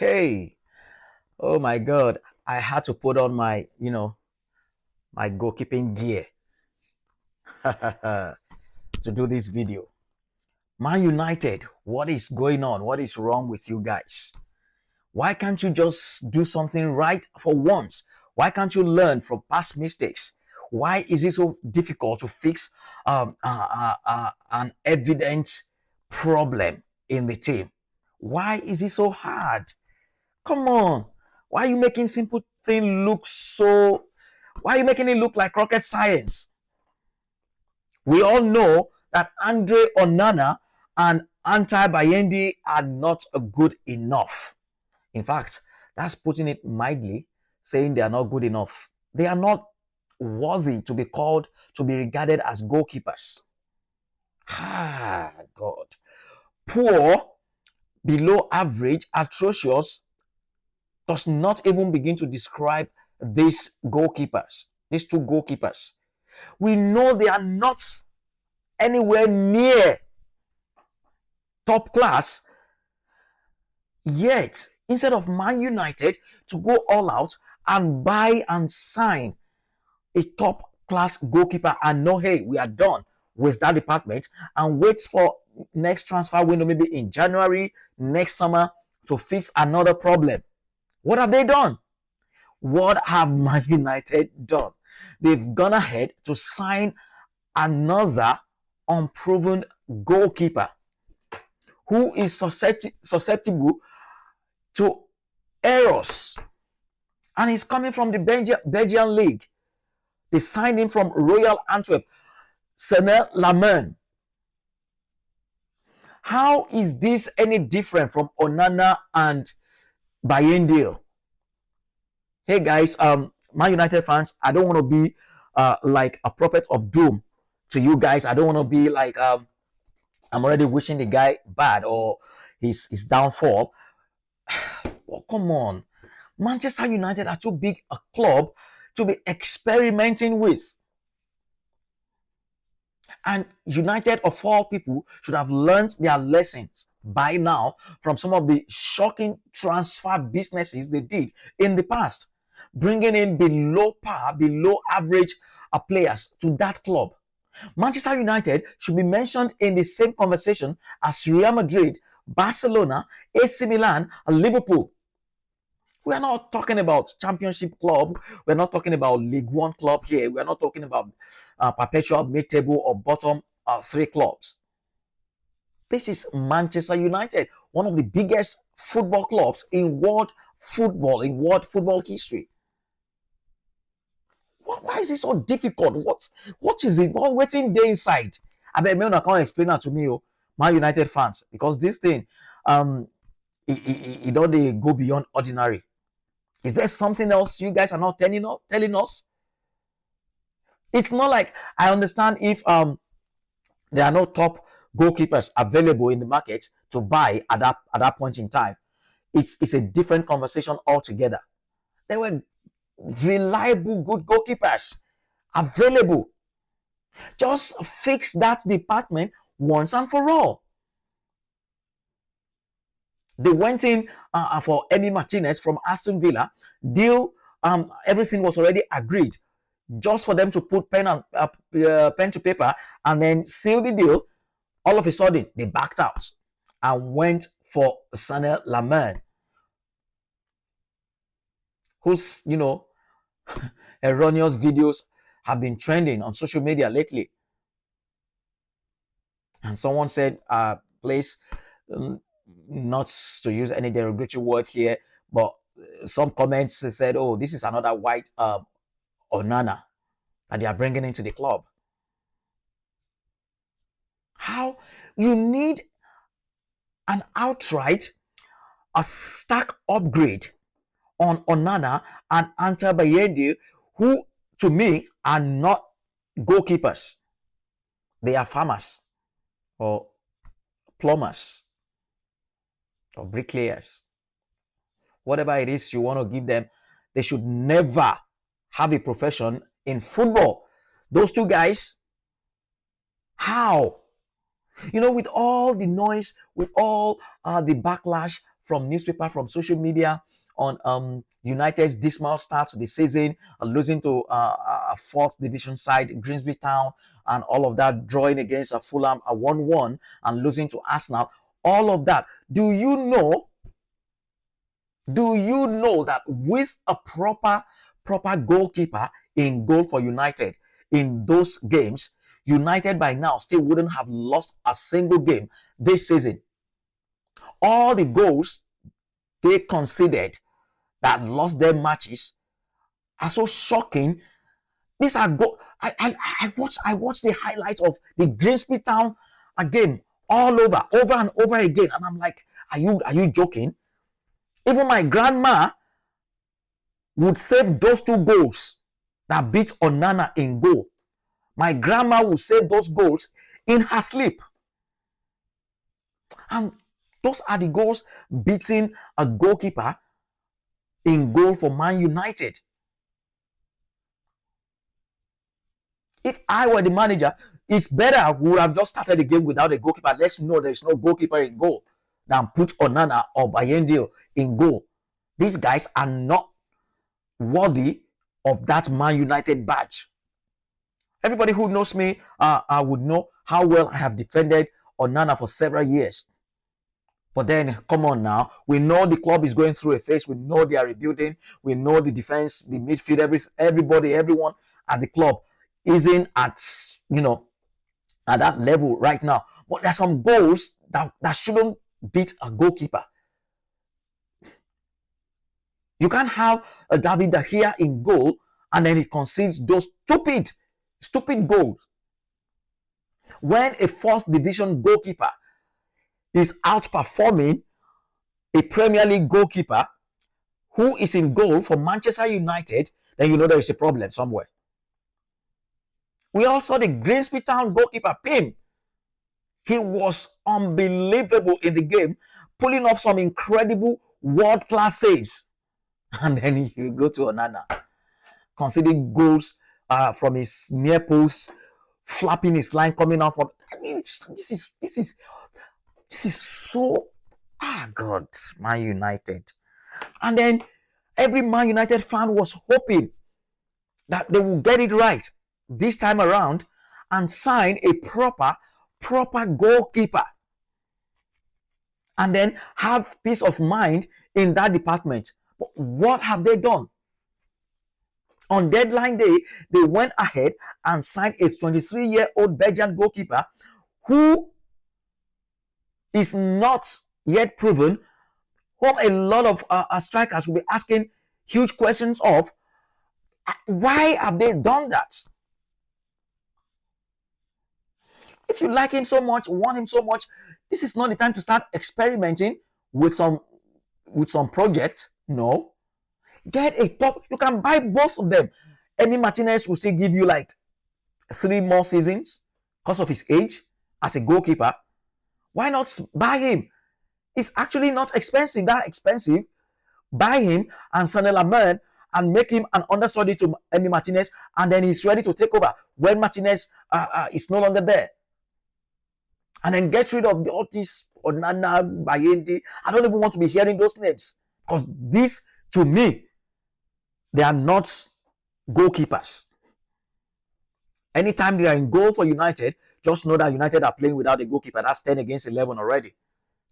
Hey, oh my God. I had to put on my goalkeeping gear to do this video. Man United, what is going on? What is wrong with you guys? Why can't you just do something right for once? Why can't you learn from past mistakes? Why is it so difficult to fix an evident problem in the team? Why is it so hard? Come on. Why are you making simple thing look so why are you making it look like rocket science? We all know that Andre Onana and Altay Bayindir are not good enough. In fact, that's putting it mildly, saying they are not good enough. They are not worthy to be called, to be regarded as goalkeepers. Ah, God. Poor, below average, atrocious, does not even begin to describe these goalkeepers, these two goalkeepers. We know they are not anywhere near top class, yet instead of Man United to go all out and buy and sign a top class goalkeeper and know, hey, we are done with that department, and wait for next transfer window, maybe in January next summer, to fix another problem. What have they done? What have Man United done? They've gone ahead to sign another unproven goalkeeper who is susceptible to errors. And he's coming from the Belgian league. They signed him from Royal Antwerp, Senne Lammens. How is this any different from Onana and Bayindir? Hey guys, Man United fans, I don't want to be like a prophet of doom to you guys. I don't want to be like I'm already wishing the guy bad or his downfall. Oh, come on. Manchester United are too big a club to be experimenting with. And United, of all people, should have learned their lessons by now from some of the shocking transfer businesses they did in the past, bringing in below par, below average players to that club. Manchester United should be mentioned in the same conversation as Real Madrid, Barcelona, AC Milan, and Liverpool. We are not talking about championship club. We're not talking about League One club here. We're not talking about perpetual mid-table or bottom three clubs. This is Manchester United, one of the biggest football clubs in world football history. Why is it so difficult? What is it? What waiting there inside? I bet Mona can't explain that to me, my United fans, because this thing, it don't they go beyond ordinary. Is there something else you guys are not telling us? It's not like I understand if there are no top goalkeepers available in the market to buy at that point in time. It's a different conversation altogether. There were reliable, good goalkeepers available. Just fix that department once and for all. They went in for Emi Martinez from Aston Villa. Deal, everything was already agreed. Just for them to put pen to paper and then seal the deal, all of a sudden they backed out and went for Senne Lammens, whose erroneous videos have been trending on social media lately. And someone said, please, not to use any derogatory word here, but some comments said, oh, this is another white Onana that they are bringing into the club. How you need an outright, a stark upgrade on Onana and Altay Bayindir, who to me are not goalkeepers. They are farmers or plumbers or bricklayers. Whatever it is you want to give them, they should never have a profession in football. Those two guys, how? With all the noise, with all the backlash from newspaper, from social media on United's dismal start to the season, losing to a fourth division side, Grimsby Town, and all of that, drawing against a Fulham, a 1-1, and losing to Arsenal. All of that. Do you know that with a proper goalkeeper in goal for United in those games, United by now still wouldn't have lost a single game this season? All the goals they conceded that lost their matches are so shocking. These are I watched the highlights of the Grimsby Town game all over and over again, and I'm like, are you joking? Even my grandma would save those 2 goals that beat Onana in goal. My grandma would save those goals in her sleep. And those are the goals beating a goalkeeper in goal for Man United. If I were the manager, it's better we would have just started the game without a goalkeeper. Let's know there's no goalkeeper in goal than put Onana or Bayindir in goal. These guys are not worthy of that Man United badge. Everybody who knows me would know how well I have defended Onana for several years. But then, come on now, we know the club is going through a phase. We know they are rebuilding. We know the defense, the midfield, everyone at the club isn't at that level right now. But there's some goals that shouldn't beat a goalkeeper. You can't have a David De Gea in goal and then he concedes those stupid goals. When a 4th division goalkeeper is outperforming a Premier League goalkeeper who is in goal for Manchester United, then you know there is a problem somewhere. We all saw the Grimsby Town goalkeeper, Pim. He was unbelievable in the game, pulling off some incredible world-class saves. And then you go to Onana, conceding goals from his near post, flapping his line coming out from. I mean, this is so God, Man United. And then every Man United fan was hoping that they will get it right this time around and sign a proper goalkeeper, and then have peace of mind in that department. But what have they done? On deadline day, they went ahead and signed a 23-year-old Belgian goalkeeper who is not yet proven, whom a lot of strikers will be asking huge questions of. Why have they done that? If you like him so much, want him so much, this is not the time to start experimenting with some project. No. Get a top. You can buy both of them. Emi Martinez will still give you like 3 more seasons because of his age as a goalkeeper. Why not buy him? It's actually not expensive, that expensive. Buy him and Senne Lammens and make him an understudy to Emi Martinez, and then he's ready to take over when Martinez is no longer there. And then get rid of all these Onana, Bayindir. I don't even want to be hearing those names, because these, to me, they are not goalkeepers. Anytime they are in goal for United, just know that United are playing without a goalkeeper. That's 10 against 11 already.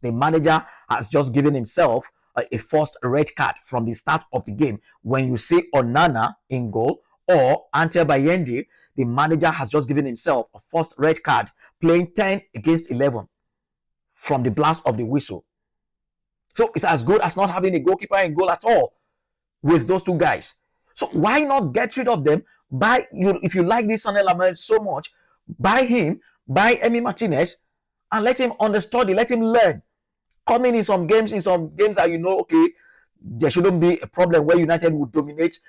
The manager has just given himself a first red card from the start of the game. When you see Onana in goal or Altay Bayindir, the manager has just given himself a first red card, playing 10 against 11 from the blast of the whistle. So it's as good as not having a goalkeeper in goal at all with those 2 guys. So why not get rid of them? If you like this Senne Lammens so much, buy him, buy Emi Martinez, and let him understudy, let him learn. Come in some games that you know, okay, there shouldn't be a problem where United would dominate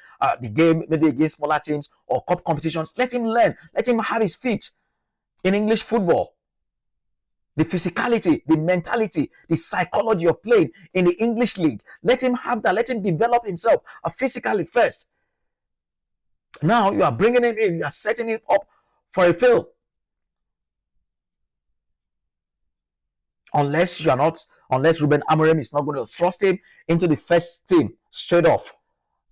the game, maybe against smaller teams or cup competitions. Let him learn. Let him have his feet in English football. The physicality, the mentality, the psychology of playing in the English league. Let him have that. Let him develop himself physically first. Now you are bringing him in. You are setting him up for a fail. Unless you are not unless Ruben Amorim is not going to thrust him into the first team straight off.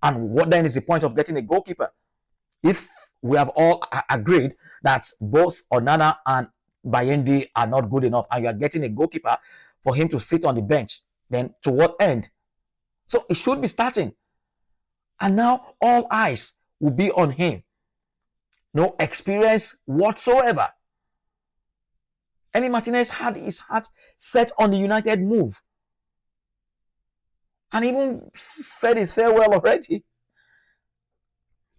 And what then is the point of getting a goalkeeper? If we have all agreed that both Onana and Bayindir are not good enough, and you are getting a goalkeeper for him to sit on the bench, then to what end? So it should be starting. And now all eyes will be on him. No experience whatsoever. Emi Martinez had his heart set on the United move. And even said his farewell already.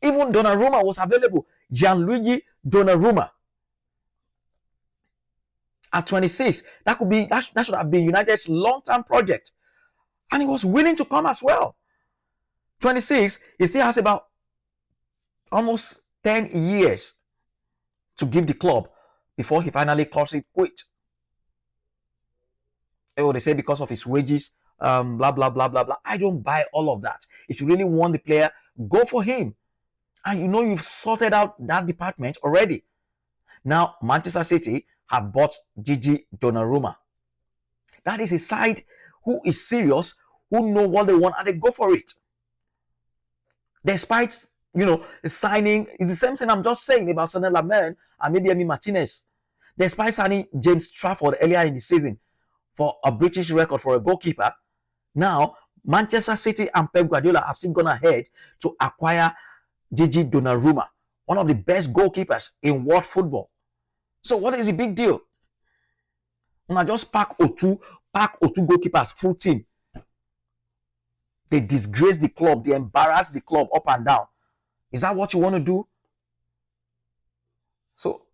Even Donnarumma was available. Gianluigi Donnarumma. At 26, that should have been United's long-term project. And he was willing to come as well. 26, he still has about almost 10 years to give the club before he finally calls it quit. Oh, they say because of his wages, blah, blah, blah, blah, blah. I don't buy all of that. If you really want the player, go for him. And you know you've sorted out that department already. Now, Manchester City have bought Gigi Donnarumma. That is a side who is serious, who know what they want, and they go for it. Despite, signing, it's the same thing I'm just saying about Senne Lammens and maybe Emi Martinez. Despite signing James Trafford earlier in the season for a British record for a goalkeeper, now Manchester City and Pep Guardiola have still gone ahead to acquire Gigi Donnarumma, one of the best goalkeepers in world football. So what is the big deal? Now just pack O2 goalkeepers full team. They disgrace the club, they embarrass the club up and down. Is that what you want to do? So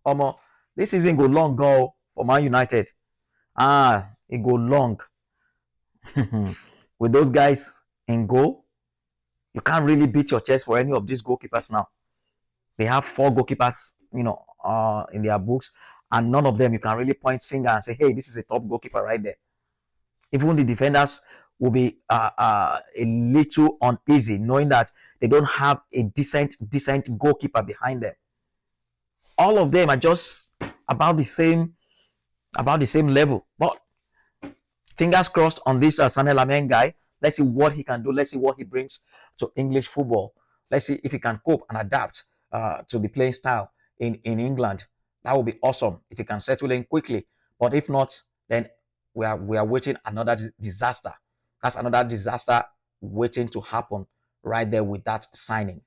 this season go long go for Man United. It go long. With those guys in goal, you can't really beat your chest for any of these goalkeepers now. They have 4 goalkeepers, in their books, and none of them you can really point finger and say, hey, this is a top goalkeeper right there. Even the defenders will be a little uneasy knowing that they don't have a decent goalkeeper behind them. All of them are just about the same level. But fingers crossed on this Senne Lammens guy. Let's see what he can do. Let's see what he brings to English football. Let's see if he can cope and adapt to the playing style in England. That would be awesome if he can settle in quickly. But if not, then we are waiting another disaster. That's another disaster waiting to happen right there with that signing.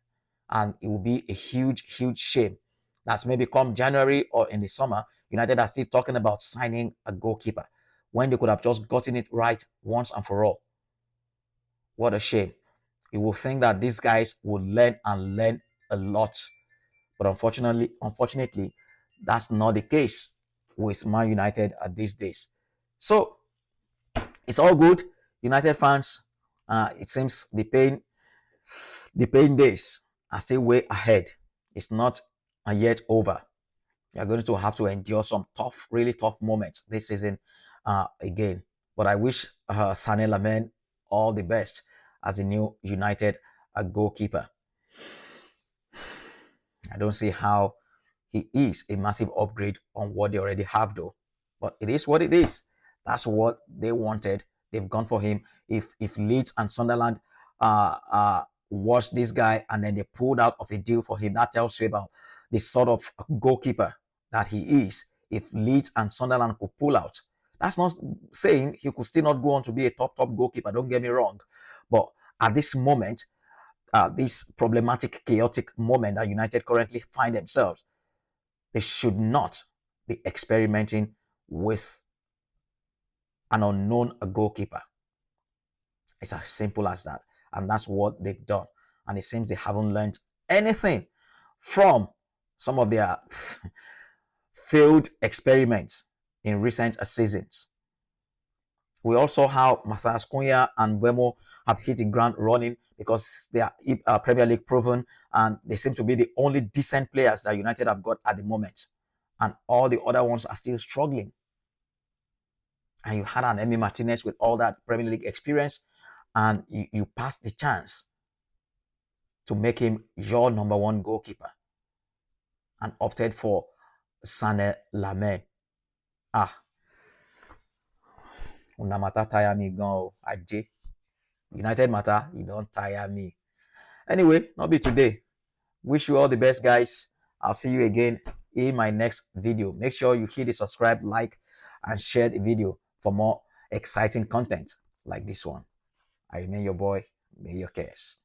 And it will be a huge shame. That's maybe come January or in the summer, United are still talking about signing a goalkeeper when they could have just gotten it right once and for all. What a shame. You will think that these guys will learn a lot. But unfortunately, that's not the case with Man United at these days. So it's all good. United fans, it seems the pain days are still way ahead. It's not yet over. You're going to have to endure some really tough moments this season again. But I wish Senne Lammens all the best as a new United goalkeeper. I don't see how he is a massive upgrade on what they already have though. But it is what it is. That's what they wanted. They've gone for him. If Leeds and Sunderland watched this guy and then they pulled out of a deal for him, that tells you about the sort of goalkeeper that he is. If Leeds and Sunderland could pull out, that's not saying he could still not go on to be a top goalkeeper. Don't get me wrong. But at this moment, this problematic, chaotic moment that United currently find themselves, they should not be experimenting with an unknown goalkeeper. It's as simple as that. And that's what they've done. And it seems they haven't learned anything from some of their failed experiments in recent seasons. We also saw how Matthias Cunha and Mbeumo have hit the ground running because they are Premier League proven and they seem to be the only decent players that United have got at the moment. And all the other ones are still struggling. And you had an Emi Martinez with all that Premier League experience and you passed the chance to make him your number 1 goalkeeper and opted for Senne Lammens. Una matter tire me go. Aje. United matter, you don't tire me. Anyway, not be today. Wish you all the best, guys. I'll see you again in my next video. Make sure you hit the subscribe, like, and share the video for more exciting content like this one. I remain your boy. May your cares.